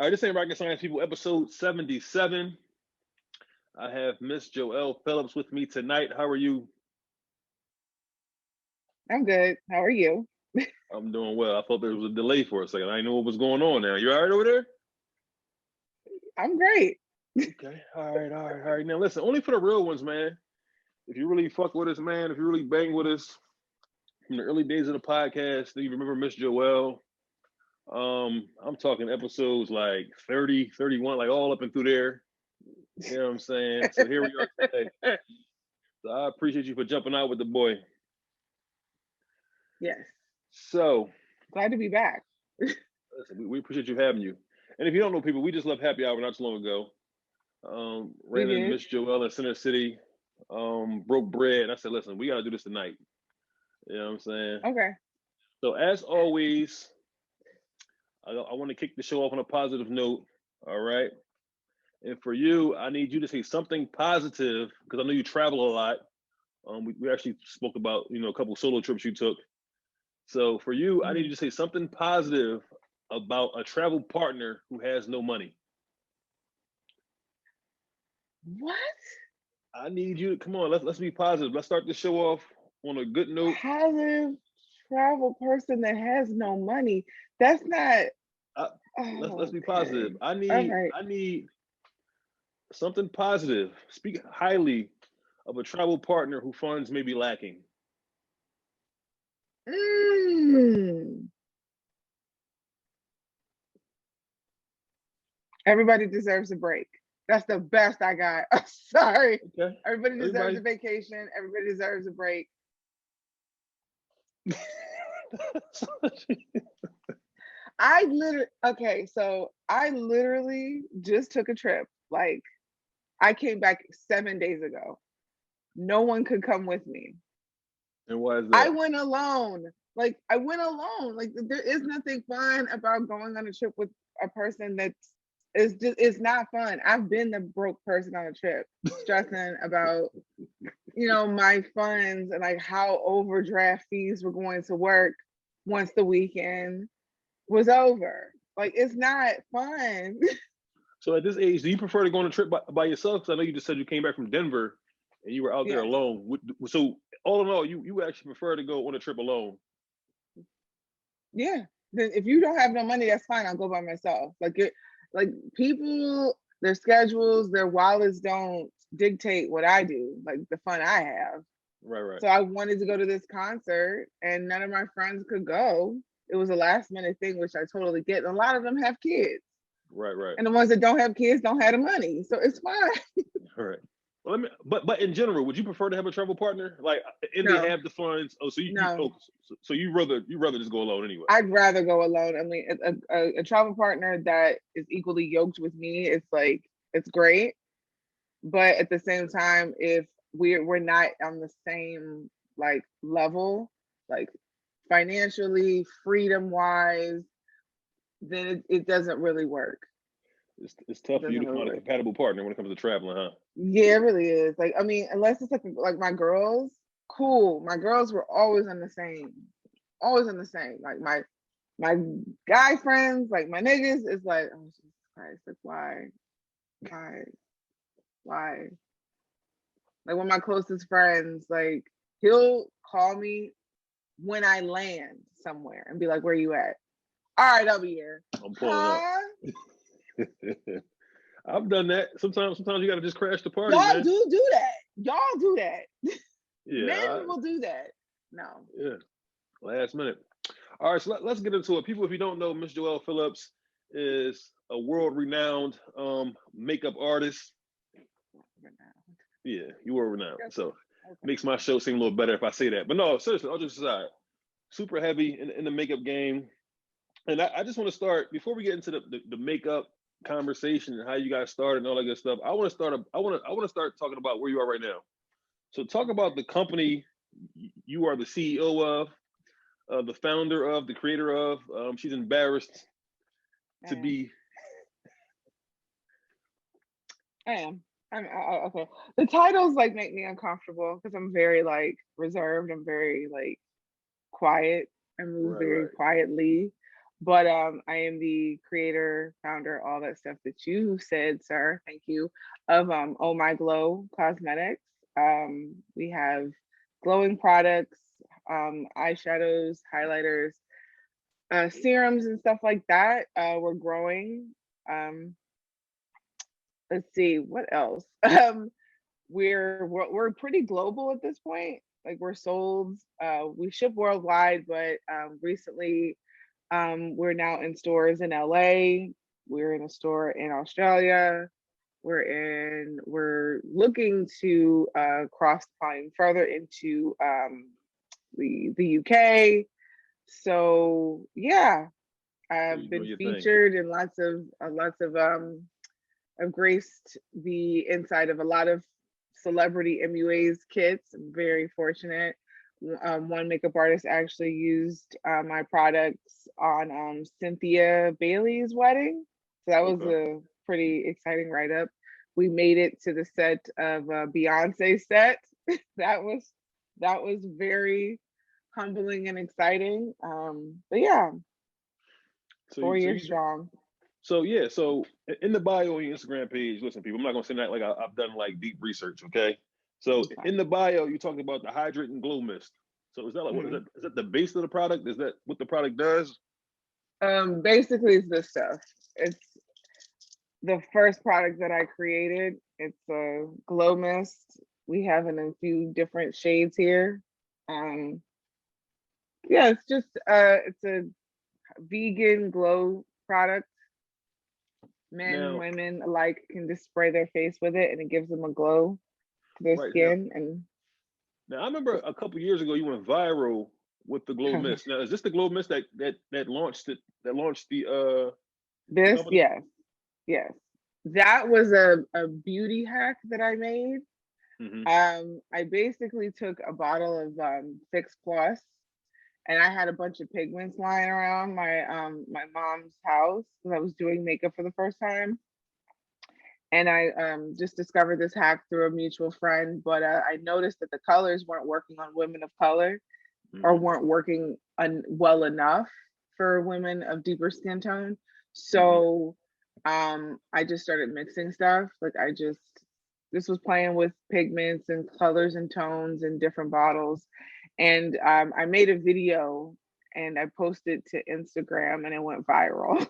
All right, this ain't Rocket Science People, episode 77. I have Miss Joelle Philliops with me tonight. How are you? I'm good. How are you? I'm doing well. I thought there was a delay for a second. I didn't know what was going on there. You all right over there? I'm great. Okay. All right. Now listen, only for the real ones, man. If you really fuck with us, man, if you really bang with us from the early days of the podcast, do you remember Miss Joelle? I'm talking episodes like 30, 31, like all up and through there. You know what I'm saying? So here we are today. So I appreciate you for jumping out with the boy. Yes. So Glad to be back. listen, we appreciate you having you. And if you don't know people, we just left Happy Hour not too long ago. We Ran into did. Miss Joelle in Center City, broke bread. And I said, listen, we got to do this tonight. You know what I'm saying? Okay. So as always, I want to kick the show off on a positive note. All right. And for you, I need you to say something positive because I know you travel a lot. We actually spoke about, a couple solo trips you took. So for you, I need you to say something positive about a travel partner who has no money. What? I need you to come on. Let's be positive. Let's start the show off on a good note. Positive travel person that has no money. That's not. Let's be Okay. positive. I All need right. I need something positive. Speak highly of a travel partner who funds may be lacking. Mm. Everybody deserves a break. That's the best I got. I'm sorry. Okay. Everybody deserves Everybody. a vacation. Everybody deserves a break. I literally just took a trip. Like, I came back 7 days ago. No one could come with me. And why is I that? went alone. I went alone. Like, there is nothing fun about going on a trip with a person it's not fun. I've been the broke person on a trip, stressing about, my funds and like how overdraft fees were going to work once the weekend was over. Like, it's not fun. So at this age, do you prefer to go on a trip by yourself? Because I know you just said you came back from Denver and you were out there Yeah. alone. So all in all, you actually prefer to go on a trip alone. Yeah. Then if you don't have no money, that's fine. I'll go by myself. Like people, their schedules, their wallets don't dictate what I do, like the fun I have. Right. So I wanted to go to this concert and none of my friends could go. It was a last minute thing, which I totally get. And a lot of them have kids. Right. And the ones that don't have kids don't have the money. So it's fine. All right. Well, but in general, would you prefer to have a travel partner? Like, and they No, have the funds. Oh, so no. you rather just go alone anyway. I'd rather go alone. I mean, a travel partner that is equally yoked with me, it's great. But at the same time, if we're not on the same like level, like financially, freedom wise, then it doesn't really work. It's It tough for you doesn't to really find a work. compatible partner when it comes to traveling, huh? Yeah, it really is. Like, I mean, unless it's like my girls, cool. My girls were always on the same. Like my guy friends, like my niggas, is like, oh Jesus Christ, like why, why? Like one of my closest friends, like he'll call me when I land somewhere and be like, "Where you at?" All right, I'll be here. I'm pulling up. Huh? I've done that. Sometimes you got to just crash the party, Y'all man. do that. Y'all do that. Yeah. Men will do that. No. Yeah. Last minute. All right, so let's get into it. People, if you don't know, Miss Joelle Philliops is a world-renowned makeup artist. Yeah, you were renowned. So Okay. makes my show seem a little better if I say that. But no, seriously, all just aside, super heavy in the makeup game. And I just want to start before we get into the makeup conversation and how you guys started and all that good stuff. I want to start talking about where you are right now. So talk about the company you are the CEO of, the founder of, the creator of. She's embarrassed to be. I am. Okay. The titles like make me uncomfortable because I'm very like reserved. I'm very like quiet and move very Right. quietly. But I am the creator, founder, all that stuff that you said, sir. Thank you. Of OMGLO Cosmetics. We have glowing products, eyeshadows, highlighters, serums, and stuff like that. We're growing. Um, let's see what else. We're pretty global at this point. Like we're sold. We ship worldwide, but recently we're now in stores in LA. We're in a store in Australia. We're looking to cross the line further into the UK. So yeah, So I've you're doing been your thing. featured in lots of I've graced the inside of a lot of celebrity MUA's kits. I'm very fortunate. One makeup artist actually used my products on Cynthia Bailey's wedding. So that was Okay. a pretty exciting write up. We made it to the set of Beyonce's set. that was that was very humbling and exciting. But yeah, So four you so years you strong. so yeah, so in the bio on your Instagram page, listen, people, I'm not gonna say that like I've done like deep research, okay? So Okay. in the bio, you talking about the hydrate and glow mist. So is that like what Mhm. is that the base of the product? Is that what the product does? Basically, it's this stuff. It's the first product that I created. It's a glow mist. We have it in a few different shades here. Um, yeah, it's a vegan glow product. Men, Now, women alike can just spray their face with it, and it gives them a glow to their right now, skin. And now I remember a couple years ago you went viral with the glow mist. Now, is this the glow mist that launched it that launched the this, company? yes, yes, that was a beauty hack that I made. Hmm. I basically took a bottle of Fix Plus, and I had a bunch of pigments lying around my mom's house because I was doing makeup for the first time. And I just discovered this hack through a mutual friend, but I noticed that the colors weren't working on women of color or Hmm. weren't working well enough for women of deeper skin tone. Hmm. So I just started mixing stuff. Like I just this was playing with pigments and colors and tones in different bottles. And I made a video and I posted to Instagram and it went viral.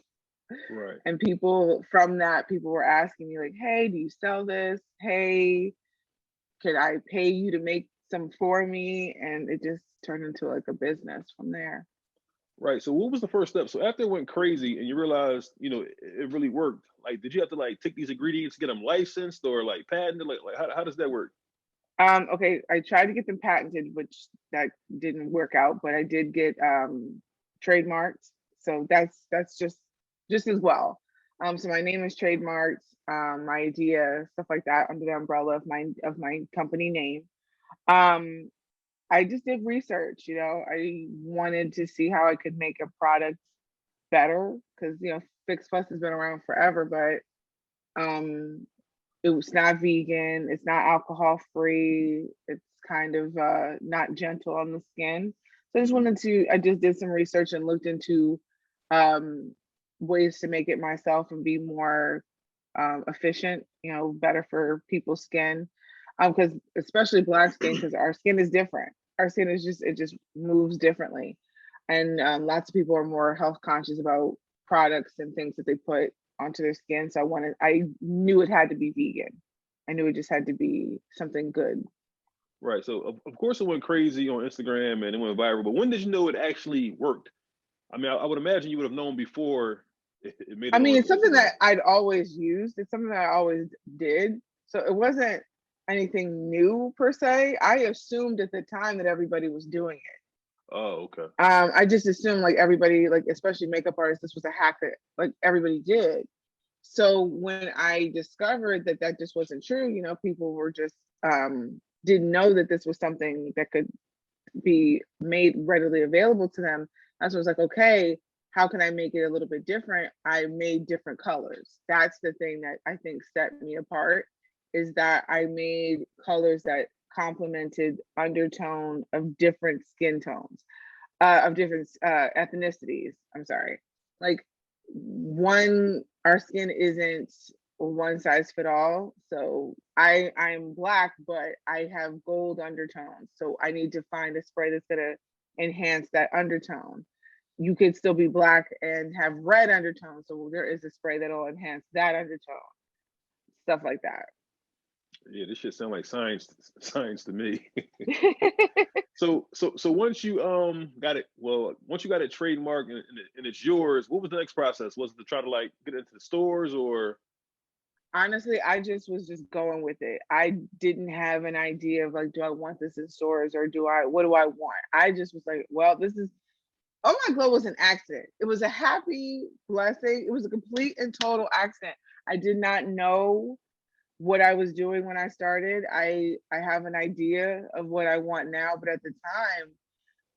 Right. And people from that, people were asking me like, "Hey, do you sell this? Hey, could I pay you to make some for me?" And it just turned into like a business from there. Right. So what was the first step? So after it went crazy and you realized, it really worked. Like, did you have to like take these ingredients to get them licensed or like patented? Like how does that work? Okay, I tried to get them patented, which that didn't work out, but I did get trademarked. So that's just as well. So my name is trademarked, my idea, stuff like that, under the umbrella of my company name. Um, I just did research, I wanted to see how I could make a product better because Fix Plus has been around forever, but it was not vegan, it's not alcohol free, it's kind of not gentle on the skin. So Hmm. I just did some research and looked into um ways to make it myself and be more efficient, better for people's skin. Because especially black skin, because our skin is different. Our skin is it just moves differently. And lots of people are more health conscious about products and things that they put onto their skin. So I knew it had to be vegan. I knew it just had to be something good. Right. So of course it went crazy on Instagram and it went viral. But when did you know it actually worked? I mean, I would imagine you would have known before it made I it mean, onto it's something Instagram. that I'd always used. It's something that I always did. So it wasn't anything new per se. I assumed at the time that everybody was doing it. Oh, okay. I just assumed like everybody, like especially makeup artists, this was a hack that like everybody did. So when I discovered that that just wasn't true, people were just didn't know that this was something that could be made readily available to them. That's when I was like, okay, how can I make it a little bit different? I made different colors. That's the thing that I think set me apart is that I made colors that complemented undertone of different skin tones, of different ethnicities. I'm sorry. like our skin isn't one size fit all. So I'm black, but I have gold undertones. So I need to find a spray that's gonna enhance that undertone. You could still be black and have red undertones. So there is a spray that'll enhance that undertone. Stuff like that. Yeah, this shit sound like science to me. So once you got it, well, once you got it trademarked and it's yours, what was the next process? Was it to try to like get into the stores or? Honestly, I just was just going with it. I didn't have an idea of like, do I want this in stores or what do I want? I just was like, well, this is, Oh My Glow was an accident. It was a happy blessing. It was a complete and total accident. I did not know what I was doing when I started. I have an idea of what I want now, but at the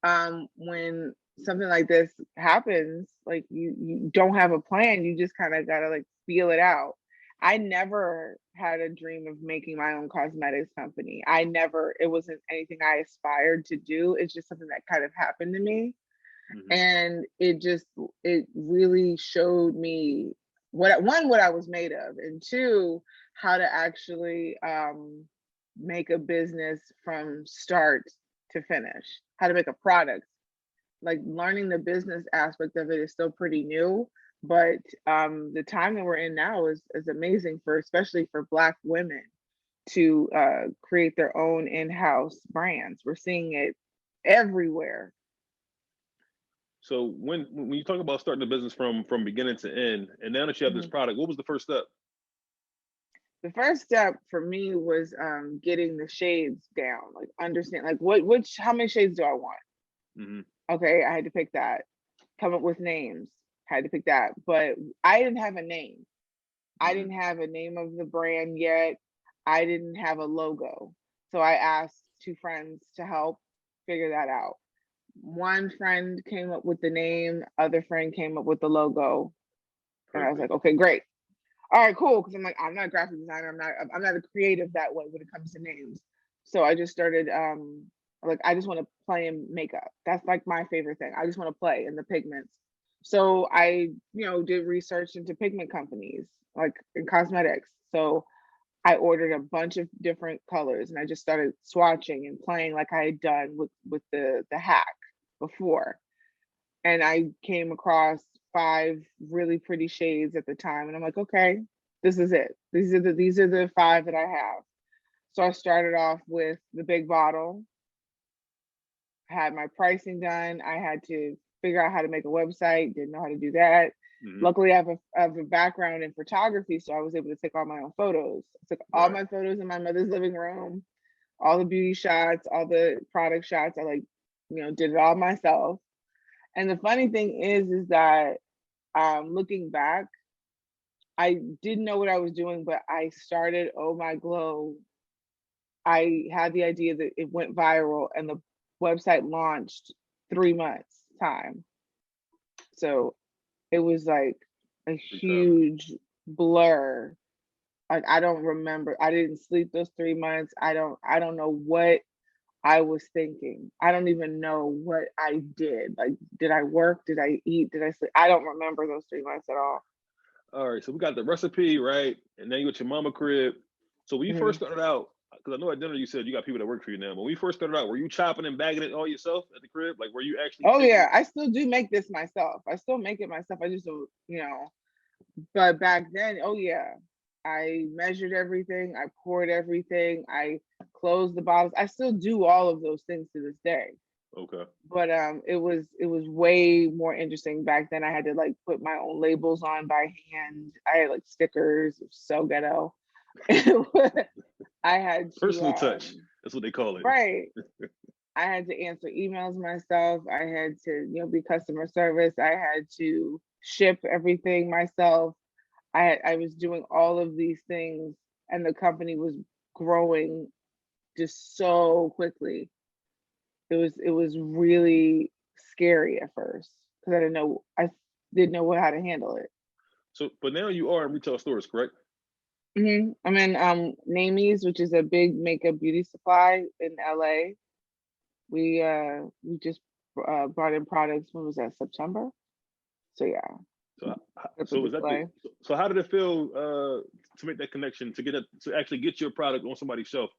time, when something like this happens, like you don't have a plan. You just kind of gotta like feel it out. I never had a dream of making my own cosmetics company. It wasn't anything I aspired to do. It's just something that kind of happened to me. And it really showed me what I was made of, and two, how to actually make a business from start to finish, how to make a product. Like learning the business aspect of it is still pretty new, but the time that we're in now is amazing, for especially for Black women to create their own in-house brands. We're seeing it everywhere. So when you talk about starting a business from beginning to end, and now that you have this Mhm. product, what was the first step? The first step for me was getting the shades down, like understand like which how many shades do I want? Hmm. Okay, I had to pick that. Come up with names. Had to pick that. But I didn't have a name. I Hmm. didn't have a name of the brand yet. I didn't have a logo. So I asked two friends to help figure that out. One friend came up with the name, other friend came up with the logo. And I was like, Perfect. okay, great. All right, cool. Because I'm like, I'm not a graphic designer. I'm not a creative that way when it comes to names. So I just started like I just want to play in makeup. That's like my favorite thing. I just want to play in the pigments. So I, did research into pigment companies, like in cosmetics. So I ordered a bunch of different colors and I just started swatching and playing like I had done with the hack before. And I came across 5 really pretty shades at the time, and I'm like, okay, this is it. These are the 5 that I have. So I started off with the big bottle, had my pricing done. I had to figure out how to make a website, didn't know how to do that. Hmm. Luckily, I have a background in photography, so I was able to take all my own photos. I took all Right. my photos in my mother's living room, all the beauty shots, all the product shots. I like, did it all myself. And the funny thing is that looking back, I didn't know what I was doing, but I started Oh My Glow. I had the idea that it went viral and the website launched 3 months time. So it was like a Big time. huge blur. Like I don't remember. I didn't sleep those 3 months. I don't know what I was thinking. I don't even know what I did. Like, did I work? Did I eat? Did I sleep? I don't remember those 3 months at all. All right. So we got the recipe, right? And then you got your mama crib. So when you first Mhm. started out, because I know at dinner you said you got people that work for you now. But when you first started out, were you chopping and bagging it all yourself at the crib? Like, were you actually Oh taking? yeah, I still do make this myself. I still make it myself. I just don't. But back then, oh yeah, I measured everything. I poured everything. I closed the bottles. I still do all of those things to this day. Okay. But it was way more interesting back then. I had to like put my own labels on by hand. I had like stickers, so ghetto. I had to Personal touch. That's what they call it. right. I had to answer emails myself. I had to, be customer service. I had to ship everything myself. I was doing all of these things, and the company was growing just so quickly. It was really scary at first because I didn't know how to handle it. So, but now you are in retail stores, correct? I'm in Namies, which is a big makeup beauty supply in LA. We just brought in products. When was that? September. So yeah. So, That's a so was that the? display. So how did it feel to make that connection to get it to actually get your product on somebody's shelf?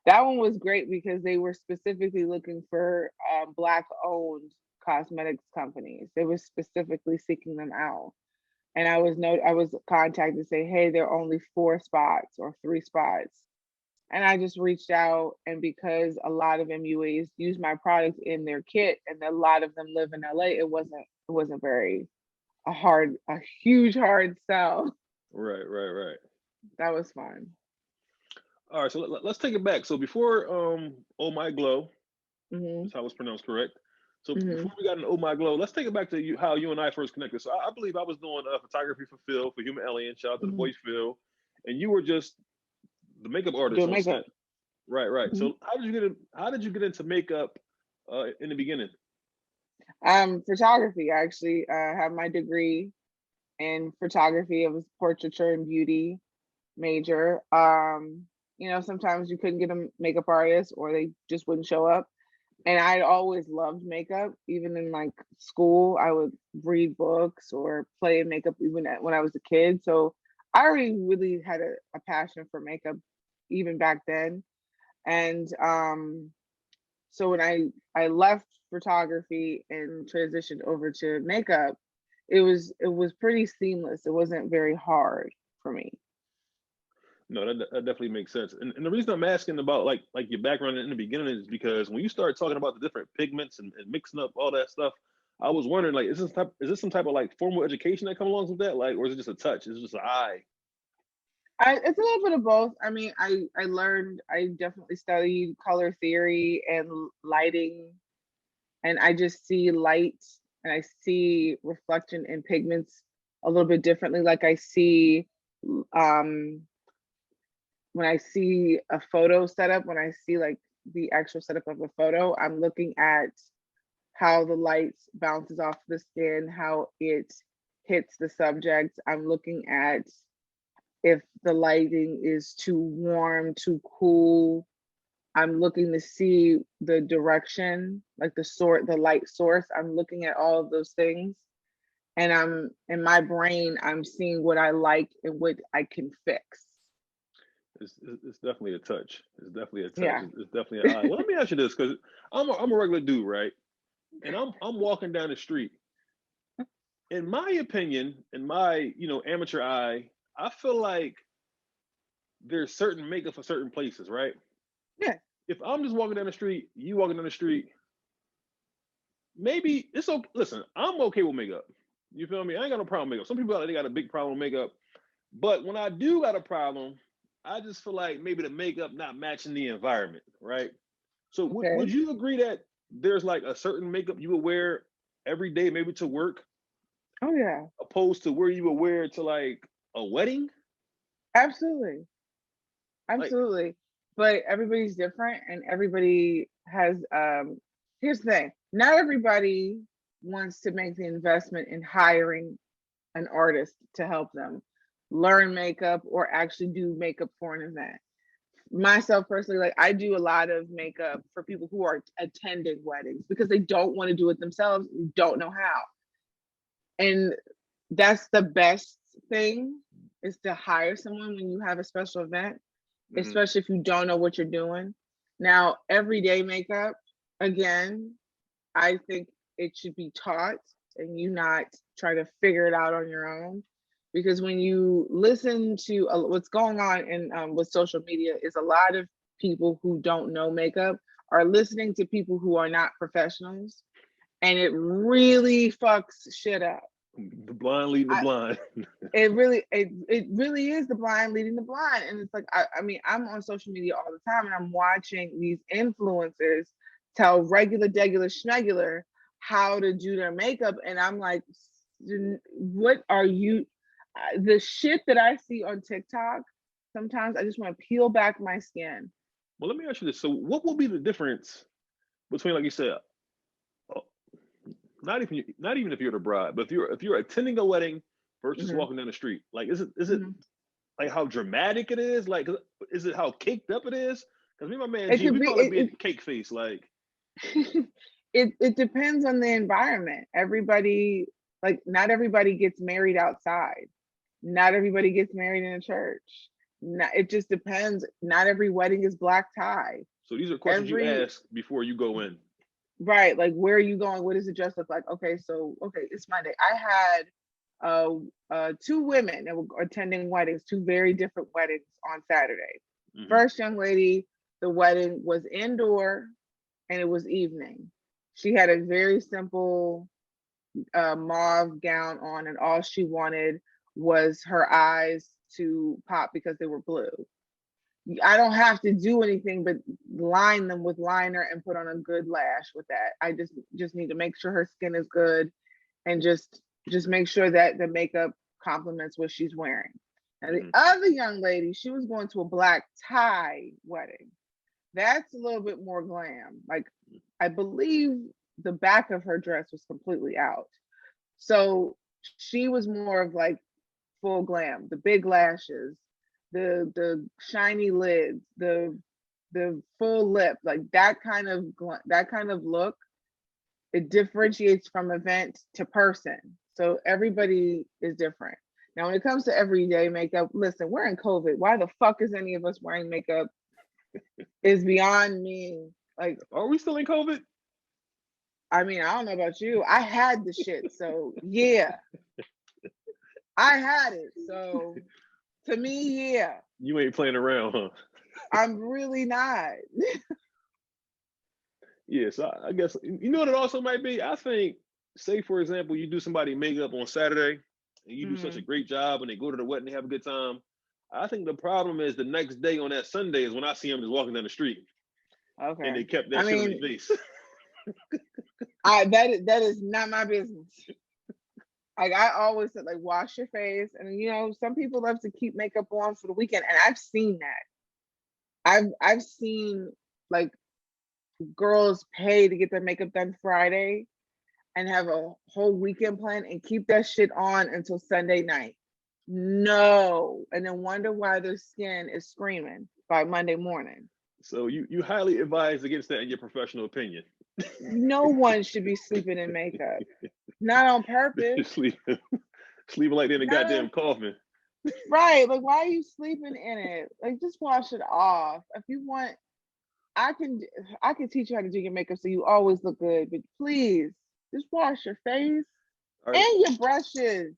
That one was great because they were specifically looking for Black owned cosmetics companies. They were specifically seeking them out. And I was contacted to say, hey, there are only 4 spots or 3 spots. And I just reached out, and because a lot of MUAs use my product in their kit, and a lot of them live in LA, it wasn't very a huge hard sell. Right, right, right. That was fun. All right, so let's take it back. So before Oh My Glow, Hmm. that's how it's pronounced, correct? So before Hmm. we got into Oh My Glow, let's take it back to you, how you and I first connected. So I believe I was doing photography for Phil for Human Alien. Shout out to the Hmm. boy Phil, and you were just the makeup artist Doing on makeup. set. Right, right. Mhm. So how did you get into makeup in the beginning? Photography. I actually have my degree in photography. It was portraiture and beauty major. Sometimes you couldn't get a makeup artist or they just wouldn't show up. And I'd always loved makeup, even in like school. I would read books or play in makeup even when I was a kid. So I already really had a passion for makeup even back then. And so when I left photography and transitioned over to makeup, it was pretty seamless. It wasn't very hard for me. No, that definitely makes sense. And the reason I'm asking about like your background in the beginning is because when you start talking about the different pigments and mixing up all that stuff, I was wondering like is this some type of like formal education that comes along with that? Like, or is it just a touch? Is it just an eye? It's a little bit of both. I mean, I definitely studied color theory and lighting, and I just see light and I see reflection in pigments a little bit differently. Like I see um when I see a photo setup, when I see like the actual setup of a photo, I'm looking at how the light bounces off the skin, how it hits the subject. I'm looking at if the lighting is too warm, too cool. I'm looking to see the direction, like the light source. I'm looking at all of those things. And I'm in my brain, I'm seeing what I like and what I can fix. It's definitely a touch. It's definitely a touch. Yeah. It's definitely an eye. Well, let me ask you this because I'm a regular dude, right? And I'm walking down the street. In my opinion, in my amateur eye, I feel like there's certain makeup for certain places, right? Yeah. If I'm just walking down the street, you walking down the street, maybe it's okay. Listen, I'm okay with makeup. You feel me? I ain't got no problem with makeup. Some people out there they got a big problem with makeup, but when I do got a problem, I just feel like maybe the makeup not matching the environment, right? So would Okay. you agree that there's like a certain makeup you would wear every day, maybe to work, Oh yeah. opposed to where you would wear to like a wedding? Absolutely. Like, Absolutely. But everybody's different and everybody has here's the thing. Not everybody wants to make the investment in hiring an artist to help them learn makeup or actually do makeup for an event. Myself personally, like I do a lot of makeup for people who are attending weddings because they don't want to do it themselves, don't know how. And that's the best thing is to hire someone when you have a special event, mhm. especially if you don't know what you're doing. Now, everyday makeup, again, I think it should be taught and you not try to figure it out on your own. Because when you listen to what's going on in with social media, is a lot of people who don't know makeup are listening to people who are not professionals, and it really fucks shit up. The blind leading the I, blind. it really is the blind leading the blind, and it's like I mean I'm on social media all the time and I'm watching these influencers tell regular degular schmegular how to do their makeup, and I'm like, what are you the shit that I see on TikTok, sometimes I just want to peel back my skin. Well, let me ask you this. So, what will be the difference between, like you said, uh, not even if you're the bride, but if you're attending a wedding versus just Hmm. walking down the street? Like, is it Hmm. like how dramatic it is? Like, is it how caked up it is? Because me and my man It G, could we be call it being cake face. Like, it depends on the environment. Everybody, Like, not everybody gets married outside. Not everybody gets married in a church. Not, it just depends. Not every wedding is black tie. So these are questions you Every ask before you go in. Right, like, where are you going? What does the dress look like? Okay, so okay, it's Monday. I had two women that were attending weddings, two very different weddings on Saturday. First young lady, the wedding was indoor and it was evening. She had a very simple mauve gown on, and all she wanted was her eyes to pop because they were blue. I don't have to do anything but line them with liner and put on a good lash with that. I just need to make sure her skin is good, and just make sure that the makeup complements what she's wearing. And the other young lady, she was going to a black tie wedding. That's a little bit more glam. Like, I believe the back of her dress was completely out. So she was more of like full glam, the big lashes, the shiny lids, the full lip, like that kind of look. It differentiates from event to person. So everybody is different. Now, when it comes to everyday makeup, listen, we're in COVID. Why the fuck is any of us wearing makeup is beyond me. Like, are we still in COVID? I mean, I don't know about you. I had the shit, so yeah. I had it. So to me, yeah. You ain't playing around, huh? I'm really not. Yeah, so I guess, you know what it also might be? I think, say for example, you do somebody makeup on Saturday and you do such a great job and they go to the wedding, they have a good time. I think the problem is the next day on that Sunday is when I see them just walking down the street. Okay. And they kept that shit on their face. That is not my business. Like, I always said, like, wash your face. And you know, some people love to keep makeup on for the weekend. And I've seen that. I've seen like girls pay to get their makeup done Friday and have a whole weekend plan and keep that shit on until Sunday night. No. And then wonder why their skin is screaming by Monday morning. So you highly advise against that in your professional opinion. No one should be sleeping in makeup. Not on purpose. sleeping like they're in a goddamn coffin. Right. Like, why are you sleeping in it? Like, just wash it off. If you want, I can teach you how to do your makeup so you always look good, but please just wash your face and your brushes.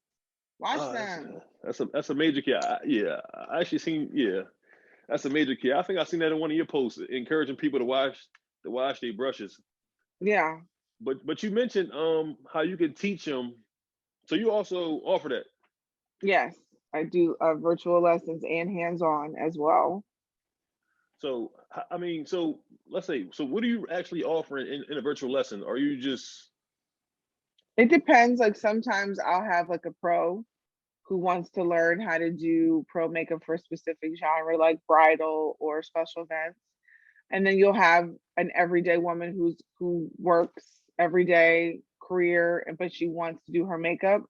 Wash them. That's a major key. Yeah, I actually seen, that's a major key. I think I seen that in one of your posts, encouraging people to wash their brushes. Yeah. But you mentioned how you can teach them. So you also offer that. Yes, I do virtual lessons and hands-on as well. So I mean, so let's say, so what are you actually offering in a virtual lesson? Are you just? It depends. Like, sometimes I'll have like a pro who wants to learn how to do pro makeup for a specific genre, like bridal or special events. And then you'll have an everyday woman who works everyday career, but she wants to do her makeup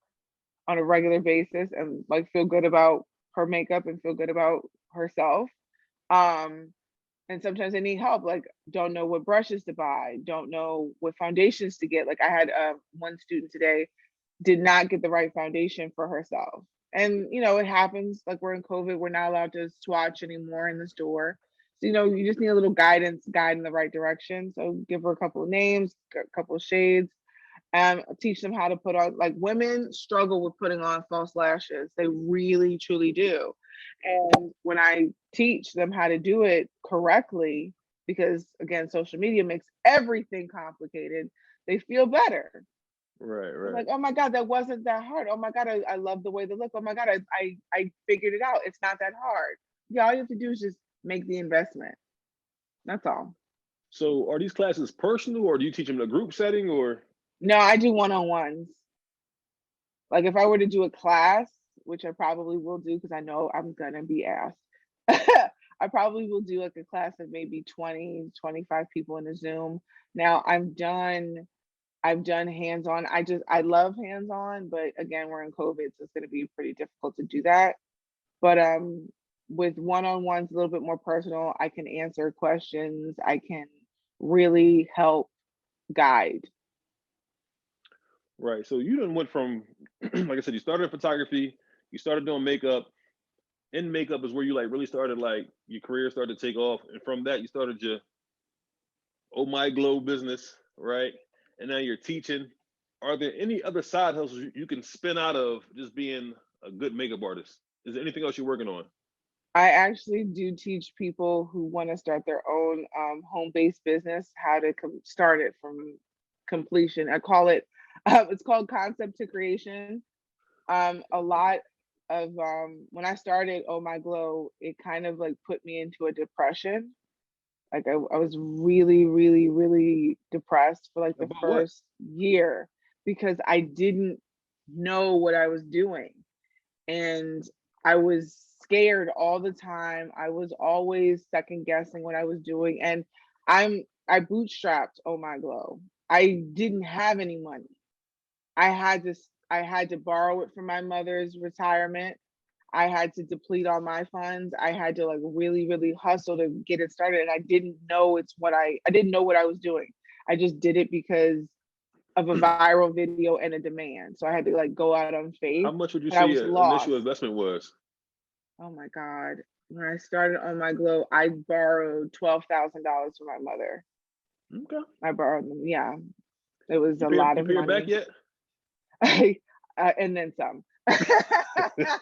on a regular basis and like feel good about her makeup and feel good about herself. And sometimes they need help, like don't know what brushes to buy, don't know what foundations to get. Like, I had one student today did not get the right foundation for herself. And you know, it happens. Like, we're in COVID, we're not allowed to swatch anymore in the store. So, you know, you just need a little guide in the right direction. So give her a couple of names, a couple of shades, and teach them how to put on, like, women struggle with putting on false lashes. They really, truly do. And when I teach them how to do it correctly, because again, social media makes everything complicated, they feel better. Right. Like, oh my God, that wasn't that hard. Oh my God, I love the way they look. Oh my God, I figured it out. It's not that hard. Yeah, all you have to do is just make the investment. That's all. So are these classes personal, or do you teach them in a group setting, or? No, I do one-on-ones. Like, if I were to do a class, which I probably will do because I know I'm gonna be asked, I probably will do like a class of maybe 20, 25 people in a Zoom. Now I've done hands-on. I love hands-on, but again, we're in COVID, so it's gonna be pretty difficult to do that. But with one-on-ones, a little bit more personal, I can answer questions, I can really help guide. Right. So you done went from, like I said, you started in photography, you started doing makeup. In makeup is where you like really started, like your career started to take off, and from that you started your Oh My Glow business, right? And now you're teaching. Are there any other side hustles you can spin out of just being a good makeup artist? Is there anything else you're working on? I actually do teach people who want to start their own home-based business how to start it from completion. I call it, it's called concept to creation. A lot of when I started Oh My Glow, it kind of like put me into a depression. Like I was really, really, really depressed for like the About what? first year because I didn't know what I was doing. And I was scared all the time. I was always second guessing what I was doing. And I bootstrapped Oh My Glow. I didn't have any money. I had to borrow it from my mother's retirement. I had to deplete all my funds. I had to like really, really hustle to get it started. And I didn't know I didn't know what I was doing. I just did it because of a viral video and a demand. So I had to like go out on How faith, much would you but I say was your initial lost. investment was? Oh my God. When I started on my glow, I borrowed $12,000 from my mother. Okay. I borrowed them. Yeah, it was You a pay lot you of pay her back money. yet? And then some.